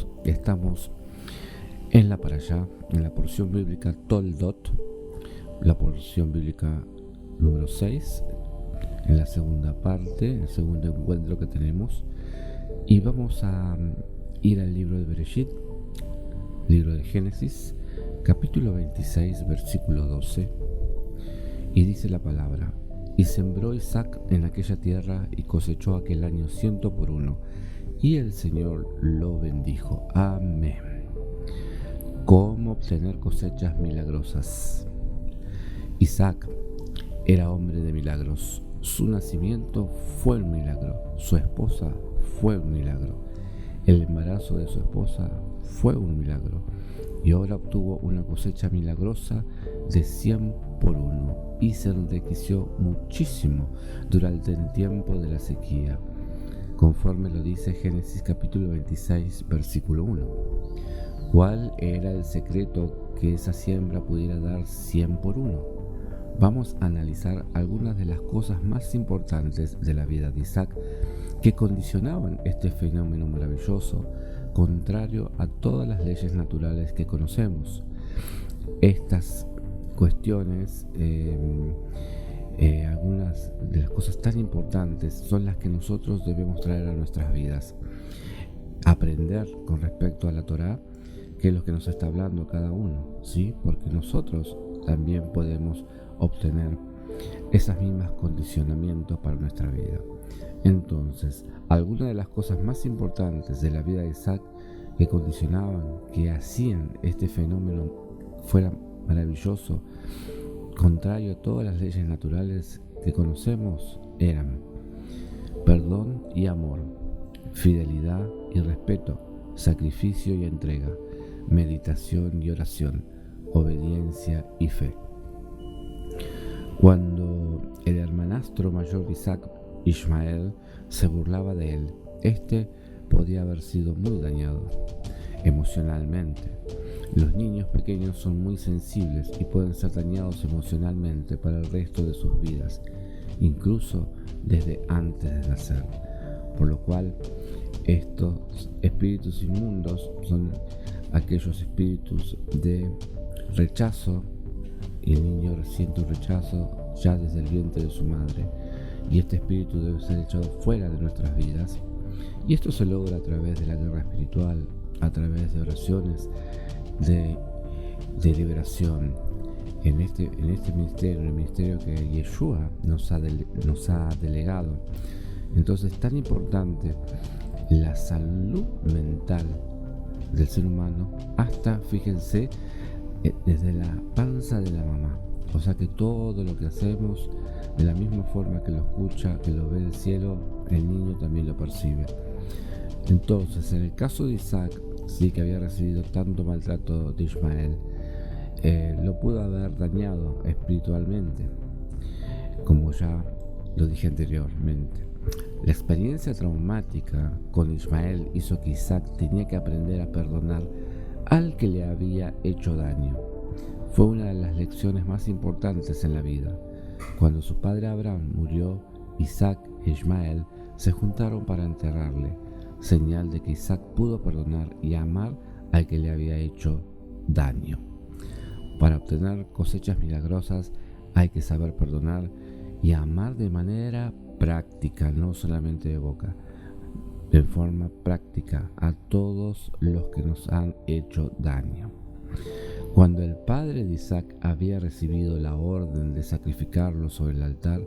todos. Estamos en la parashá, en la porción bíblica Toldot, la porción bíblica número 6, en la segunda parte, el segundo encuentro que tenemos. Y vamos a ir al libro de Bereshit, libro de Génesis, capítulo 26, versículo 12. Y dice la palabra: y sembró Isaac en aquella tierra y cosechó aquel año 100 por 1. Y el Señor lo bendijo. Amén. ¿Cómo obtener cosechas milagrosas? Isaac era hombre de milagros. Su nacimiento fue un milagro. Su esposa fue un milagro. El embarazo de su esposa fue un milagro. Y ahora obtuvo una cosecha milagrosa de 100 por 1 y se enriqueció muchísimo durante el tiempo de la sequía, conforme lo dice Génesis capítulo 26, versículo 1. ¿Cuál era el secreto que esa siembra pudiera dar 100 por 1? Vamos a analizar algunas de las cosas más importantes de la vida de Isaac que condicionaban este fenómeno maravilloso, contrario a todas las leyes naturales que conocemos. Estas cuestiones, algunas de las cosas tan importantes, son las que nosotros debemos traer a nuestras vidas. Aprender con respecto a la Torá, que es lo que nos está hablando cada uno, ¿sí? Porque nosotros también podemos obtener esos mismos condicionamientos para nuestra vida. Entonces, algunas de las cosas más importantes de la vida de Isaac que condicionaban, que hacían este fenómeno fuera maravilloso, contrario a todas las leyes naturales que conocemos, eran perdón y amor, fidelidad y respeto, sacrificio y entrega, meditación y oración, obediencia y fe. Cuando el hermanastro mayor de Isaac, Ismael, se burlaba de él, este podía haber sido muy dañado emocionalmente. Los niños pequeños son muy sensibles y pueden ser dañados emocionalmente para el resto de sus vidas, incluso desde antes de nacer. Por lo cual, estos espíritus inmundos son aquellos espíritus de rechazo, y el niño siente un rechazo ya desde el vientre de su madre, y este espíritu debe ser echado fuera de nuestras vidas. Y esto se logra a través de la guerra espiritual, a través de oraciones de liberación. En este ministerio, en el ministerio que Yeshua nos ha delegado. Entonces, es tan importante la salud mental del ser humano hasta, fíjense, desde la panza de la mamá. O sea que todo lo que hacemos, de la misma forma que lo escucha, que lo ve el cielo, el niño también lo percibe. Entonces, en el caso de Isaac, sí, que había recibido tanto maltrato de Ismael, lo pudo haber dañado espiritualmente, como ya lo dije anteriormente. La experiencia traumática con Ismael hizo que Isaac tenía que aprender a perdonar al que le había hecho daño. Fue una de las lecciones más importantes en la vida. Cuando su padre Abraham murió, Isaac e Ismael se juntaron para enterrarle, señal de que Isaac pudo perdonar y amar al que le había hecho daño. Para obtener cosechas milagrosas hay que saber perdonar y amar de manera práctica, no solamente de boca, de forma práctica a todos los que nos han hecho daño. Cuando el padre de Isaac había recibido la orden de sacrificarlo sobre el altar,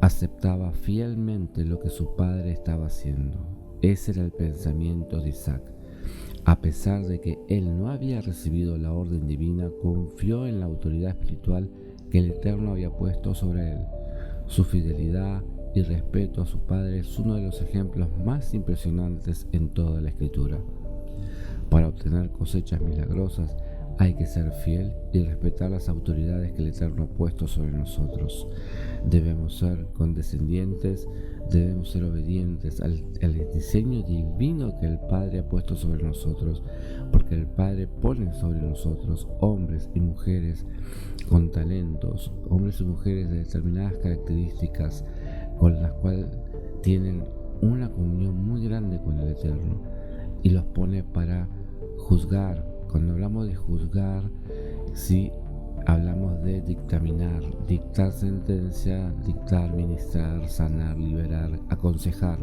aceptaba fielmente lo que su padre estaba haciendo. Ese era el pensamiento de Isaac. A pesar de que él no había recibido la orden divina, confió en la autoridad espiritual que el Eterno había puesto sobre él. Su fidelidad y respeto a su padre es uno de los ejemplos más impresionantes en toda la Escritura. Para obtener cosechas milagrosas hay que ser fiel y respetar las autoridades que el Eterno ha puesto sobre nosotros. Debemos ser condescendientes, debemos ser obedientes al diseño divino que el Padre ha puesto sobre nosotros, porque el Padre pone sobre nosotros hombres y mujeres con talentos, hombres y mujeres de determinadas características con las cuales tienen una comunión muy grande con el Eterno y los pone para juzgar. Cuando hablamos de juzgar, sí hablamos de dictaminar, dictar sentencia, dictar, ministrar, sanar, liberar, aconsejar.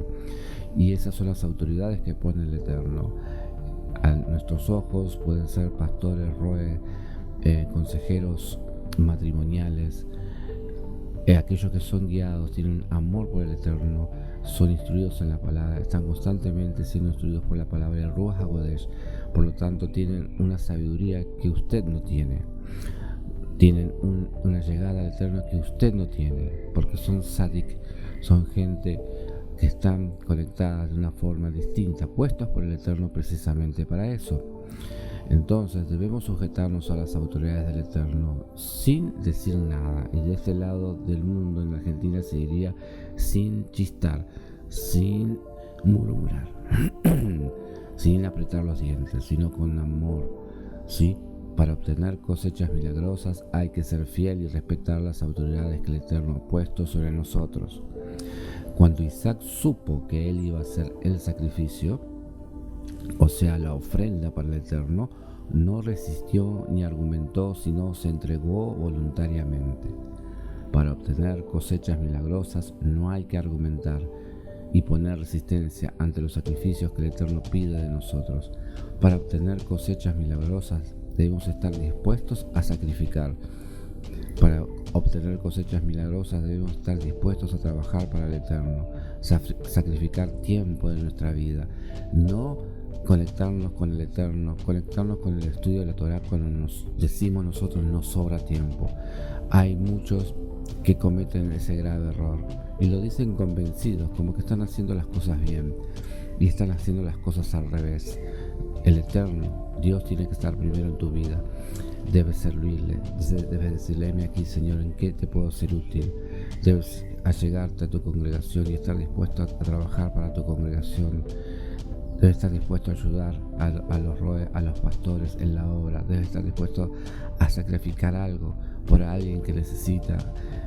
Y esas son las autoridades que pone el Eterno. A nuestros ojos pueden ser pastores, consejeros matrimoniales, aquellos que son guiados, tienen amor por el Eterno, son instruidos en la palabra, están constantemente siendo instruidos por la palabra de Ruach HaKodesh. Por lo tanto, tienen una sabiduría que usted no tiene. Tienen una llegada al Eterno que usted no tiene, porque son tzadik, son gente que están conectadas de una forma distinta, puestos por el Eterno precisamente para eso. Entonces debemos sujetarnos a las autoridades del Eterno sin decir nada, y de este lado del mundo, en Argentina, se diría sin chistar, sin murmurar, sin apretar los dientes, sino con amor, ¿sí? Para obtener cosechas milagrosas hay que ser fiel y respetar las autoridades que el Eterno ha puesto sobre nosotros. Cuando Isaac supo que él iba a hacer el sacrificio, o sea, la ofrenda para el Eterno, no resistió ni argumentó, sino se entregó voluntariamente. Para obtener cosechas milagrosas no hay que argumentar y poner resistencia ante los sacrificios que el Eterno pide de nosotros. Para obtener cosechas milagrosas debemos estar dispuestos a sacrificar. Para obtener cosechas milagrosas debemos estar dispuestos a trabajar para el Eterno, sacrificar tiempo de nuestra vida, no conectarnos con el Eterno, conectarnos con el estudio de la Torah cuando nos decimos nosotros nos sobra tiempo. Hay muchos que cometen ese grave error y lo dicen convencidos, como que están haciendo las cosas bien y están haciendo las cosas al revés. El Eterno, Dios, tiene que estar primero en tu vida. Debes servirle, debes decirle: heme aquí, Señor, ¿en qué te puedo ser útil? Debes allegarte a tu congregación y estar dispuesto a trabajar para tu congregación. Debes estar dispuesto a ayudar a los pastores en la obra. Debes estar dispuesto a sacrificar algo por alguien que necesita,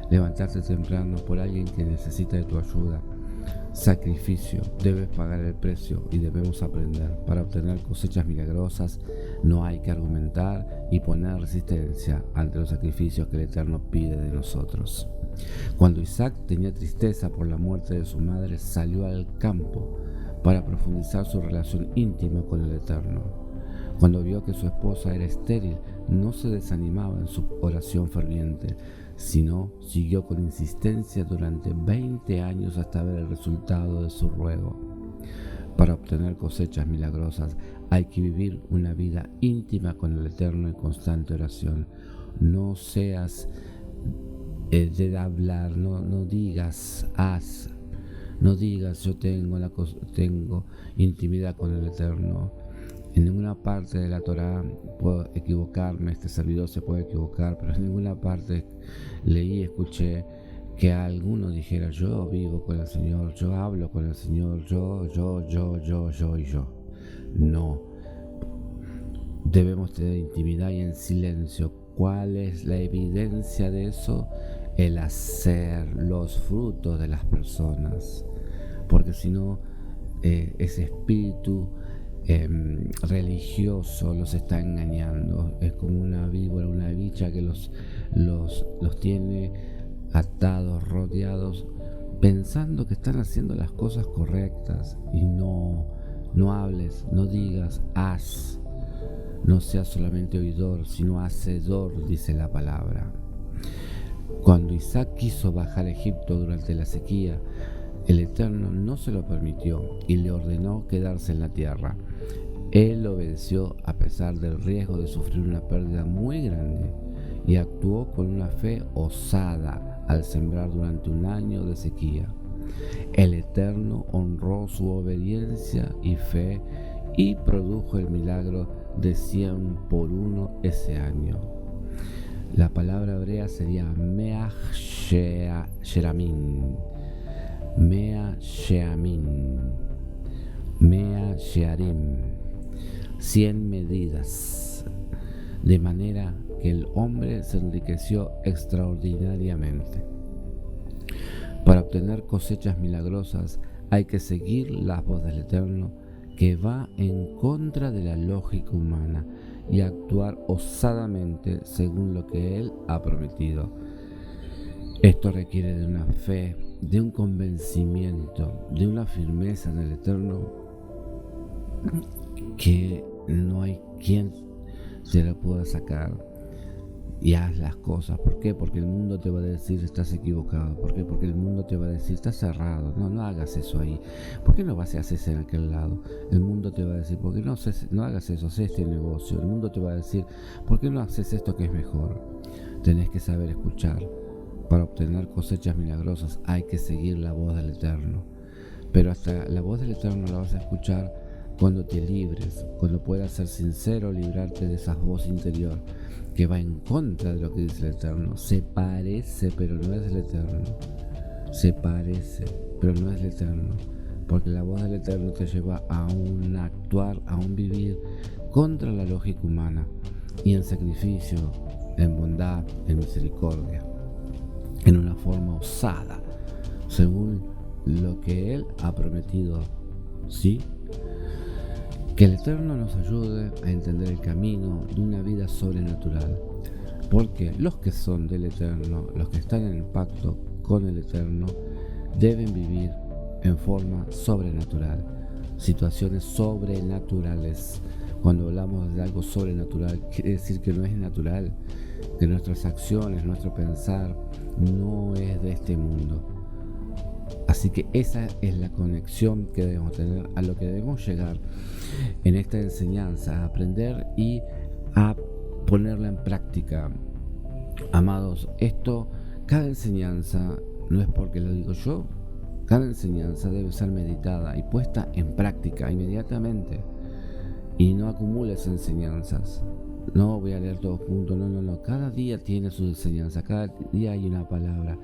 levantarte temprano por alguien que necesita de tu ayuda. Sacrificio, debes pagar el precio y debemos aprender. Para obtener cosechas milagrosas no hay que argumentar y poner resistencia ante los sacrificios que el Eterno pide de nosotros. Cuando Isaac tenía tristeza por la muerte de su madre, salió al campo para profundizar su relación íntima con el Eterno. Cuando vio que su esposa era estéril, no se desanimaba en su oración ferviente, sino siguió con insistencia durante 20 años hasta ver el resultado de su ruego. Para obtener cosechas milagrosas hay que vivir una vida íntima con el Eterno en constante oración. No seas de hablar, no digas haz, no digas yo tengo intimidad con el Eterno. En ninguna parte de la Torah puedo equivocarme, este servidor se puede equivocar, pero en ninguna parte leí, escuché que alguno dijera: yo vivo con el Señor, yo hablo con el Señor, yo y yo. No. Debemos tener intimidad y en silencio. ¿Cuál es la evidencia de eso? El hacer, los frutos de las personas. Porque si no, ese espíritu religioso los está engañando. Es como una víbora, una bicha que los tiene atados, rodeados, pensando que están haciendo las cosas correctas. Y no hables, no digas, haz. No seas solamente oidor, sino hacedor, dice la palabra. Cuando Isaac quiso bajar a Egipto durante la sequía, el Eterno no se lo permitió y le ordenó quedarse en la tierra. Él obedeció a pesar del riesgo de sufrir una pérdida muy grande y actuó con una fe osada al sembrar durante un año de sequía. El Eterno honró su obediencia y fe y produjo el milagro de 100 por 1 ese año. La palabra hebrea sería Meah Shearim. Mea Shearim, 100 medidas, de manera que el hombre se enriqueció extraordinariamente. Para obtener cosechas milagrosas hay que seguir la voz del Eterno que va en contra de la lógica humana y actuar osadamente según lo que Él ha prometido. Esto requiere de una fe, de un convencimiento, de una firmeza en el Eterno que no hay quien te la pueda sacar. Y haz las cosas. ¿Por qué? Porque el mundo te va a decir estás equivocado. ¿Por qué? Porque el mundo te va a decir estás cerrado. No hagas eso ahí. ¿Por qué no vas y haces en aquel lado? El mundo te va a decir ¿por qué no hagas eso? Haz este negocio. El mundo te va a decir ¿por qué no haces esto que es mejor? Tenés que saber escuchar. Para obtener cosechas milagrosas hay que seguir la voz del Eterno. Pero hasta la voz del Eterno la vas a escuchar cuando te libres, cuando puedas ser sincero, librarte de esa voz interior que va en contra de lo que dice el Eterno. Se parece, pero no es el Eterno. Se parece, pero no es el Eterno. Porque la voz del Eterno te lleva a un actuar, a un vivir contra la lógica humana y en sacrificio, en bondad, en misericordia, en una forma osada, según lo que Él ha prometido. ¿Sí? Que el Eterno nos ayude a entender el camino de una vida sobrenatural, porque los que son del Eterno, los que están en pacto con el Eterno, deben vivir en forma sobrenatural, situaciones sobrenaturales. Cuando hablamos de algo sobrenatural, quiere decir que no es natural, que nuestras acciones, nuestro pensar no es de este mundo. Así que esa es la conexión que debemos tener, a lo que debemos llegar en esta enseñanza, a aprender y a ponerla en práctica. Amados, cada enseñanza no es porque lo digo yo, cada enseñanza debe ser meditada y puesta en práctica inmediatamente. Y no acumules enseñanzas. No voy a leer todo junto, no. Cada día tiene su enseñanza, cada día hay una palabra.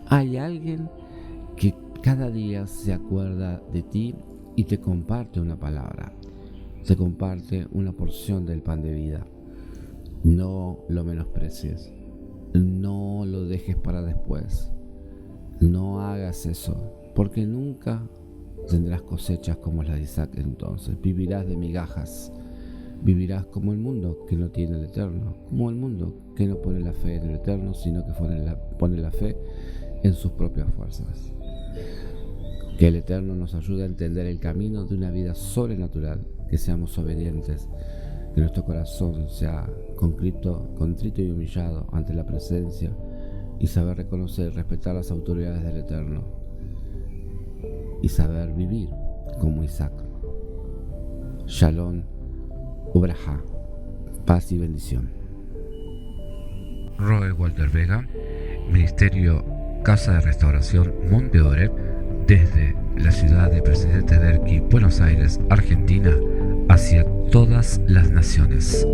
Hay alguien que cada día se acuerda de ti y te comparte una palabra, te comparte una porción del pan de vida. No lo menosprecies, no lo dejes para después, no hagas eso, porque nunca tendrás cosechas como las de Isaac. Entonces vivirás de migajas, vivirás como el mundo que no tiene el Eterno, como el mundo que no pone la fe en el Eterno, sino que pone la fe en sus propias fuerzas. Que el Eterno nos ayude a entender el camino de una vida sobrenatural, que seamos obedientes, que nuestro corazón sea contrito y humillado ante la presencia y saber reconocer y respetar las autoridades del Eterno y saber vivir como Isaac. Shalom, Ubraja, paz y bendición. Roe Walter Vega, Ministerio Casa de Restauración Monte Oreb, desde la ciudad de Presidente Derqui, Buenos Aires, Argentina, hacia todas las naciones.